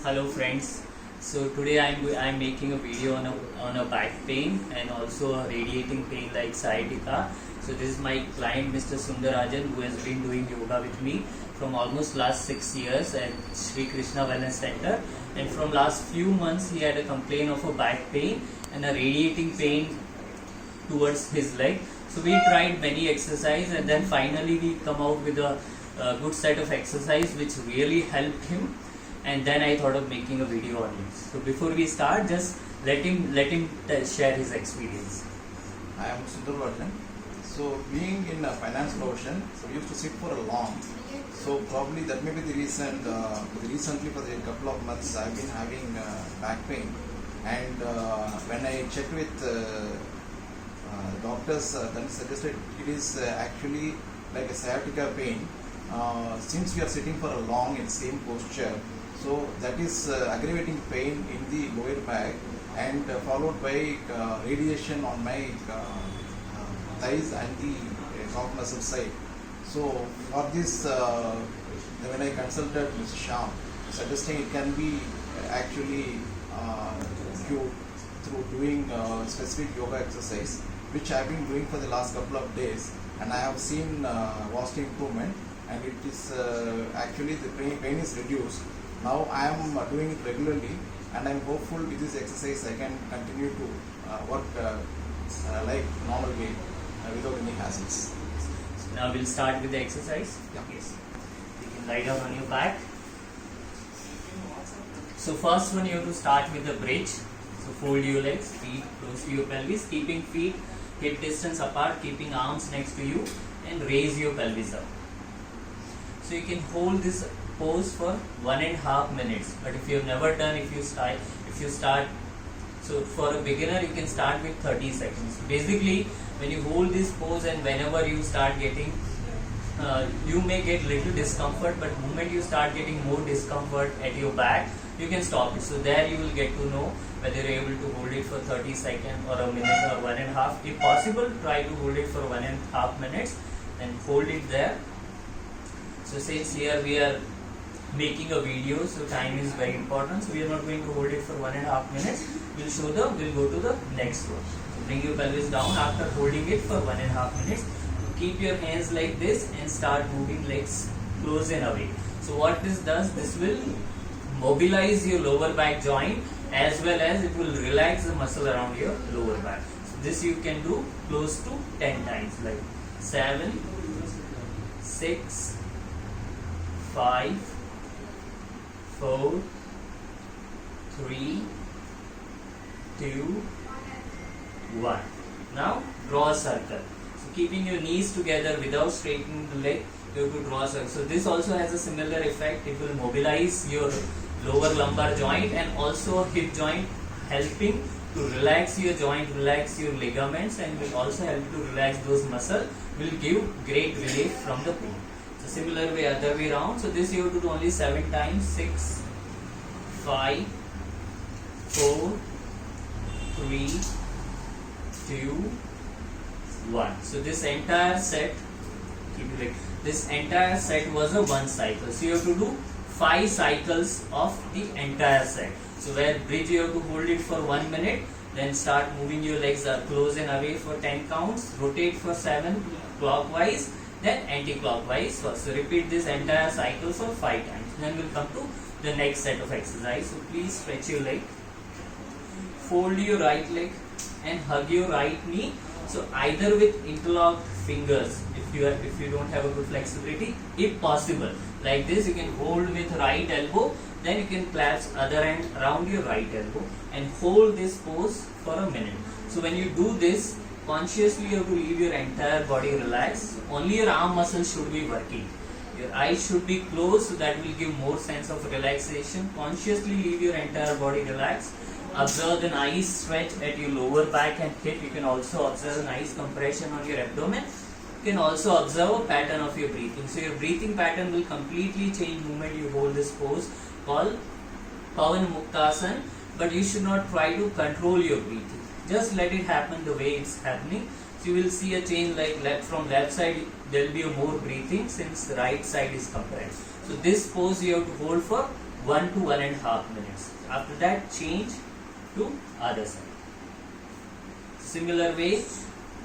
Hello friends. So today I'm making a video on a back pain and also a radiating pain like sciatica. So this is my client Mr. Sundarajan, who has been doing yoga with me from almost last 6 years at Sri Krishna Wellness Center, and from last few months he had a complaint of a back pain and a radiating pain towards his leg. So we tried many exercises and then finally we come out with a good set of exercise which really helped him, and then I thought of making a video on it. So before we start, just let him share his experience. I am Sundarajan. So being in a finance profession, so we used to sit for a long. So probably that may be the reason. Recently, for a couple of months, I've been having back pain, and when I checked with doctors, then suggested it is actually like a sciatica pain. Since we are sitting for a long in same posture, so that is aggravating pain in the lower back, and followed by radiation on my thighs and the soft muscle side. So for this, when I consulted Mr. Sham, suggesting it can be actually cured through doing specific yoga exercise, which I have been doing for the last couple of days, and I have seen vast improvement, and it is actually the pain is reduced. Now I am doing it regularly, and I am hopeful with this exercise I can continue to work like normal way without any hassles. So now we'll start with the exercise. Yeah. Yes. You can lie down on your back. So first one, you have to start with the bridge. So fold your legs, feet close to your pelvis, keeping feet hip distance apart, keeping arms next to you, and raise your pelvis up. So you can hold this pose for 1.5 minutes. But if you have never done, if you start, so for a beginner you can start with 30 seconds. Basically, when you hold this pose and whenever you start getting, you may get little discomfort, but the moment you start getting more discomfort at your back, you can stop it. So there you will get to know whether you are able to hold it for 30 seconds or a minute or 1.5. If possible, try to hold it for 1.5 minutes and hold it there. So since here we are making a video, so time is very important, so we are not going to hold it for 1.5 minutes. We'll go to the next one. So bring your pelvis down after holding it for 1.5 minutes. Keep your hands like this and start moving legs close and away. So what this does, this will mobilize your lower back joint as well as it will relax the muscle around your lower back. So this you can do close to 10 times, like 7, 6, 5, 4, 3, 2, 1. Now draw a circle. So keeping your knees together without straightening the leg, you have to draw a circle. So this also has a similar effect. It will mobilize your lower lumbar joint and also hip joint, helping to relax your joint, relax your ligaments, and will also help to relax those muscles, will give great relief from the pain. So similar way, other way around. So this you have to do only 7 times. 6, 5, 4, 3, 2, 1. So this entire set, this entire set was a 1 cycle. So you have to do 5 cycles of the entire set. So where bridge you have to hold it for 1 minute, then start moving your legs close and away for 10 counts, rotate for 7 clockwise, then anti-clockwise first. So repeat this entire cycle for 5 times. Then we'll come to the next set of exercise. So please stretch your leg, fold your right leg and hug your right knee. So either with interlocked fingers, if you don't have a good flexibility, if possible, like this you can hold with right elbow, then you can clasp other hand around your right elbow and hold this pose for a minute. So when you do this, consciously you have to leave your entire body relaxed. Only your arm muscles should be working. Your eyes should be closed, so that will give more sense of relaxation. Consciously leave your entire body relaxed. Observe a nice stretch at your lower back and hip. You can also observe a nice compression on your abdomen. You can also observe a pattern of your breathing. So your breathing pattern will completely change the moment you hold this pose called Pavan Muktasana. But you should not try to control your breathing. Just let it happen the way it's happening. So you will see a change, like from left side there will be a more breathing since the right side is compressed. So this pose you have to hold for 1 to 1.5 minutes. After that, change to other side. Similar way,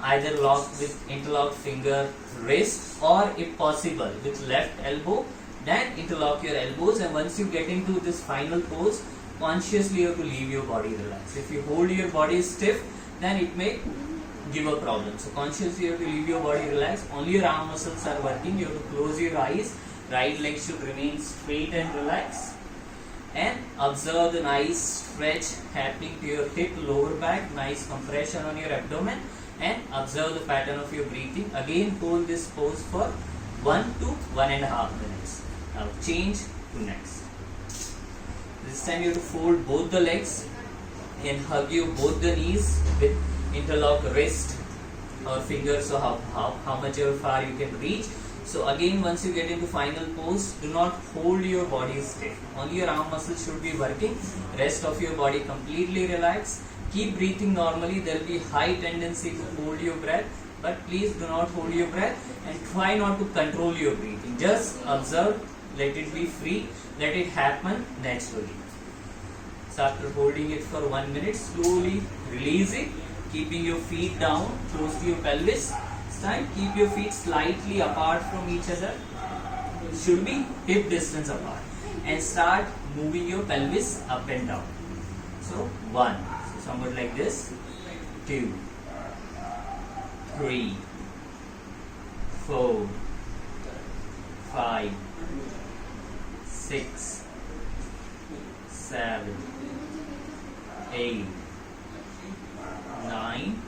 either lock with interlock finger wrist, or if possible with left elbow, then interlock your elbows, and once you get into this final pose, consciously you have to leave your body relaxed. If you hold your body stiff, then it may give a problem. So consciously you have to leave your body relaxed. Only your arm muscles are working. You have to close your eyes. Right leg should remain straight and relaxed. And observe the nice stretch happening to your hip, lower back, nice compression on your abdomen, and observe the pattern of your breathing. Again, hold this pose for 1 to 1.5 minutes. Now change to next. This time you have to fold both the legs and hug you both the knees with interlock wrist or fingers, so how much ever far you can reach. So again, once you get into final pose, do not hold your body stiff. Only your arm muscles should be working. Rest of your body completely relaxed. Keep breathing normally. There will be high tendency to hold your breath, but please do not hold your breath and try not to control your breathing. Just observe, let it be free, let it happen naturally. So after holding it for 1 minute, slowly release it, keeping your feet down, close to your pelvis. This time, keep your feet slightly apart from each other. It should be hip distance apart. And start moving your pelvis up and down. So 1, so somewhat like this, 2, 3, 4, 5, 6, 7, 8, 9,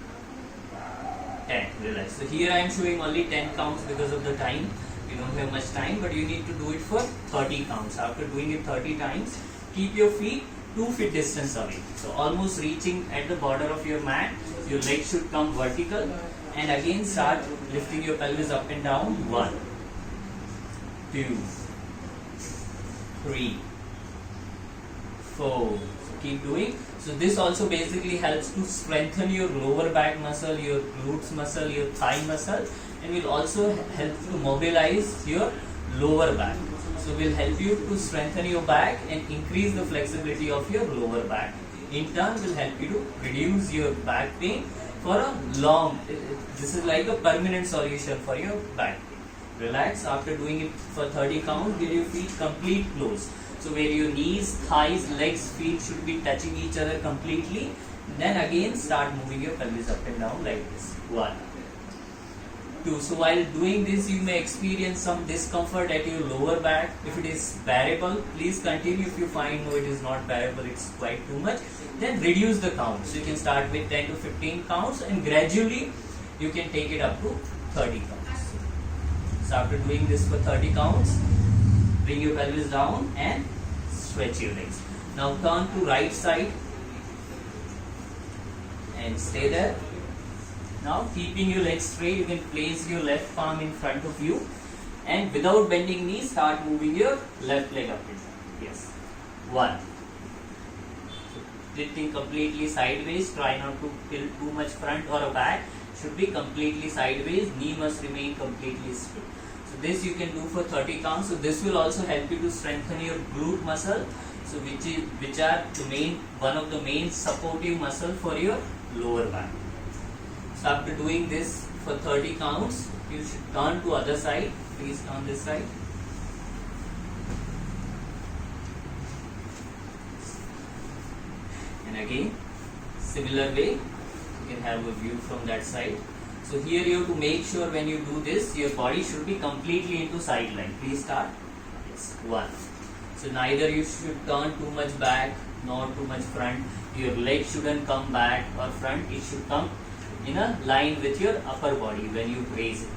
10. Relax. So here I am showing only 10 counts because of the time. You don't have much time, but you need to do it for 30 counts. After doing it 30 times, keep your feet 2 feet distance away. So almost reaching at the border of your mat. Your legs should come vertical, and again start lifting your pelvis up and down. 1, 2, 3, 4. So keep doing. So this also basically helps to strengthen your lower back muscle, your glutes muscle, your thigh muscle, and will also help to mobilize your lower back. So will help you to strengthen your back and increase the flexibility of your lower back. In turn, will help you to reduce your back pain for a long. This is like a permanent solution for your back pain. Relax. After doing it for 30 counts, get your feet complete close. So where your knees, thighs, legs, feet should be touching each other completely. Then again start moving your pelvis up and down like this. 1, 2. So while doing this, you may experience some discomfort at your lower back. If it is bearable, please continue. If you find no, it is not bearable, it's quite too much, then reduce the count. So you can start with 10 to 15 counts, and gradually you can take it up to 30 counts. So after doing this for 30 counts, bring your pelvis down and stretch your legs. Now turn to right side and stay there. Now keeping your legs straight, you can place your left palm in front of you, and without bending knees, start moving your left leg up and down. Yes. 1. So, tilting completely sideways. Try not to tilt too much front or back. Should be completely sideways. Knee must remain completely straight. So this you can do for 30 counts. So this will also help you to strengthen your glute muscle. So which are one of the main supportive muscle for your lower back. So after doing this for 30 counts, you should turn to other side. Please turn this side. And again, similar way, you can have a view from that side. So here you have to make sure when you do this, your body should be completely into side line. Please start. Yes. 1. So neither you should turn too much back nor too much front. Your leg shouldn't come back or front. It should come in a line with your upper body when you raise it.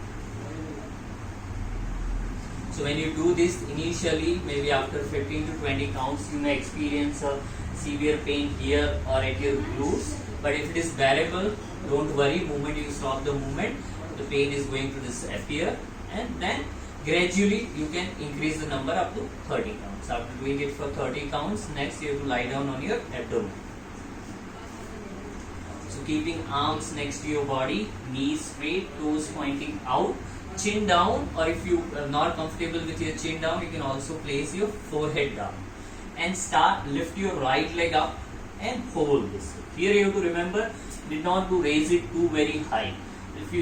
So when you do this initially, maybe after 15 to 20 counts, you may experience a severe pain here or at your glutes. But if it is bearable, don't worry. Moment you stop the movement, the pain is going to disappear, and then gradually you can increase the number up to 30 counts. After doing it for 30 counts, next you have to lie down on your abdomen. So keeping arms next to your body, knees straight, toes pointing out, chin down, or if you are not comfortable with your chin down, you can also place your forehead down. and start, lift your right leg up and hold this. Here you have to remember, did not to raise it too very high. If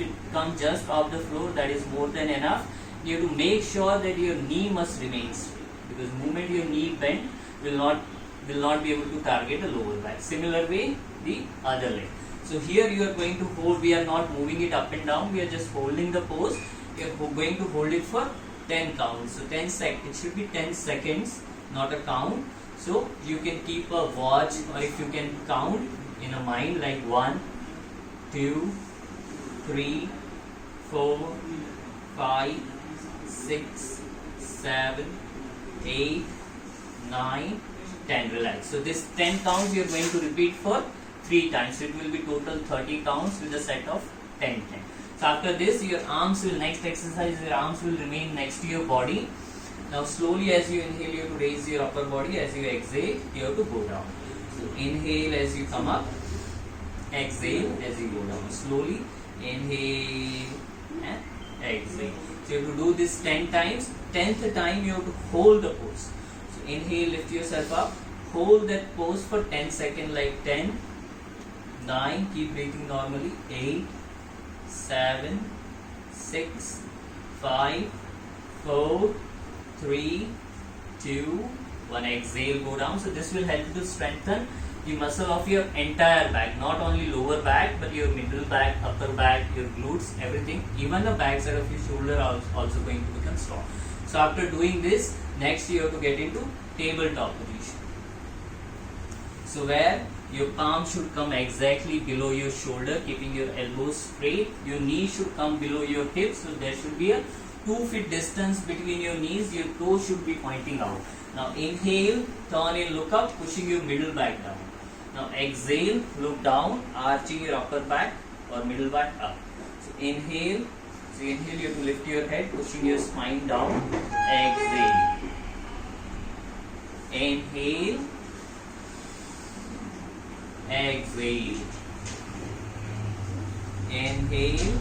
it comes just off the floor, that is more than enough. You have to make sure that your knee must remain straight, because moment your knee bend will not be able to target the lower back. Similar way, the other leg. So here you are going to hold, we are not moving it up and down, we are just holding the pose. You are going to hold it for 10 counts. So it should be 10 seconds, not a count. So you can keep a watch, or if you can count in a mind like 1, 2, 3, 4, 5, 6, 7, 8, 9, 10. Relax. So this 10 counts you are going to repeat for 3 times. So it will be total 30 counts with a set of 10. So after this, your arms will, next exercise, your arms will remain next to your body. Now slowly as you inhale, you have to raise your upper body. As you exhale, you have to go down. So inhale as you come up, exhale as you go down. Slowly inhale and exhale. So you have to do this 10 times. 10th time you have to hold the pose. So inhale, lift yourself up, hold that pose for 10 seconds, like 10, 9, keep breathing normally, 8, 7, 6, 5, 4, 3, 2, 1. Exhale, go down. So this will help you to strengthen the muscle of your entire back, not only lower back but your middle back, upper back, your glutes, everything. Even the back side of your shoulder are also going to become strong. So after doing this, next you have to get into tabletop position. So where your palm should come exactly below your shoulder, keeping your elbows straight. Your knee should come below your hips. So there should be a 2 feet distance between your knees. Your toes should be pointing out. Now inhale, turn and look up, pushing your middle back down. Now exhale, look down, arching your upper back or middle back up. So inhale, you have to lift your head, pushing your spine down. Exhale. Inhale. Exhale. Inhale.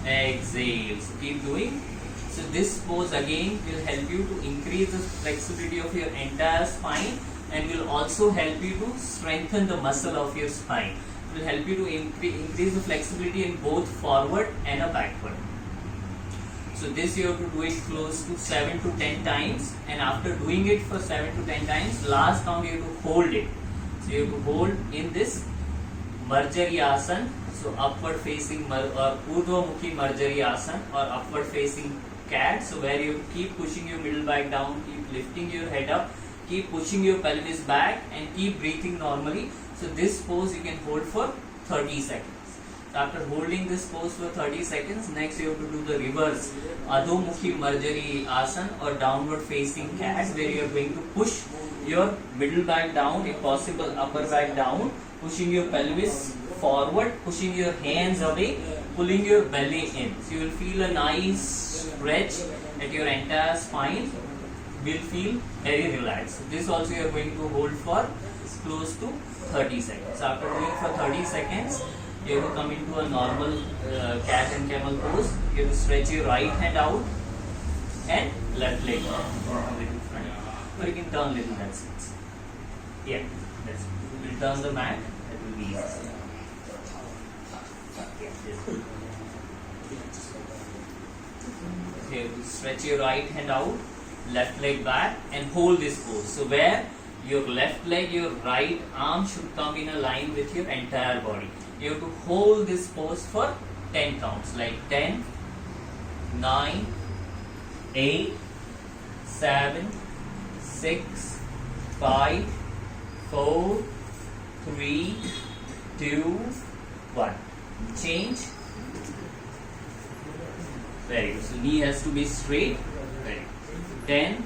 Exhale. So keep doing. So this pose again will help you to increase the flexibility of your entire spine, and will also help you to strengthen the muscle of your spine. It will help you to increase the flexibility in both forward and a backward. So this you have to do it close to 7 to 10 times, and after doing it for 7 to 10 times, last count you have to hold it. So you have to hold in this Marjari Asana, so upward facing or Urdhva-mukhi Marjari Asana, or upward facing cat. So where you keep pushing your middle back down, keep lifting your head up, keep pushing your pelvis back, and keep breathing normally. So this pose you can hold for 30 seconds. So after holding this pose for 30 seconds, next you have to do the reverse Adho-mukhi Marjari Asana or downward facing cat, where you are going to push your middle back down, if possible upper back down, pushing your pelvis forward, pushing your hands away, pulling your belly in. So you will feel a nice stretch at your entire spine. Will feel very relaxed. This also you are going to hold for close to 30 seconds. So after doing for 30 seconds, you have to come into a normal cat and camel pose. You have to stretch your right hand out and left leg a little front. Or you can turn a little, that's it. Yeah, that's it. You will turn the mat, that will be easy. You have to stretch your right hand out, left leg back, and hold this pose. So where your left leg, your right arm should come in a line with your entire body. You have to hold this pose for 10 counts, like 10, 9, 8, 7, 6, 5, 4, 3, 2, 1. Change. Very good. So knee has to be straight. Very good. 10,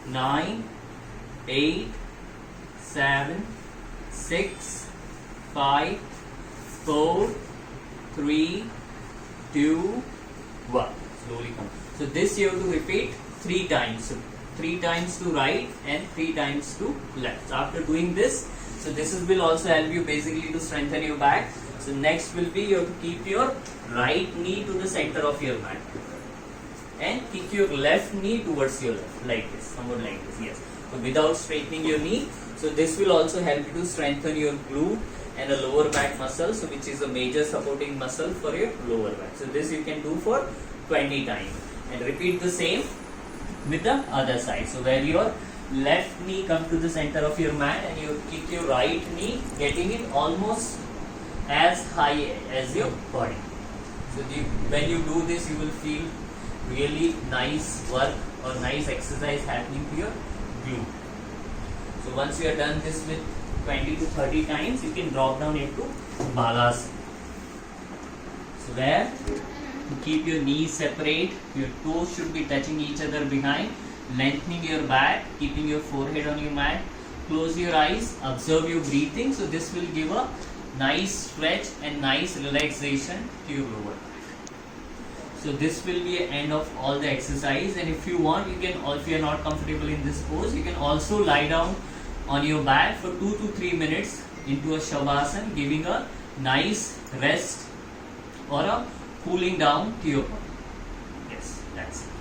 9, 8, 7, 6, 5, 4, 3, 2, 1. Slowly come. So this you have to repeat 3 times. So 3 times to right and 3 times to left. So after doing this, so this will also help you basically to strengthen your back. So next will be you have to keep your right knee to the center of your mat. and kick your left knee towards your left, like this, somewhat like this. Yes. So without straightening your knee. So this will also help you to strengthen your glute and the lower back muscle, so which is a major supporting muscle for your lower back. So this you can do for 20 times, and repeat the same with the other side. So where your left knee come to the center of your mat and you kick your right knee, getting it almost as high as your body. So when you do this, you will feel really nice work or nice exercise happening to your glute. So once you are done this with 20 to 30 times, you can drop down into Balasana. So where you keep your knees separate, your toes should be touching each other behind, lengthening your back, keeping your forehead on your mat. Close your eyes, observe your breathing. So this will give a nice stretch and nice relaxation to your lower back. So this will be the end of all the exercise, and if you want, you can, or if you are not comfortable in this pose, you can also lie down on your back for 2 to 3 minutes into a Shavasana, giving a nice rest or a cooling down to your body. Yes, that's it.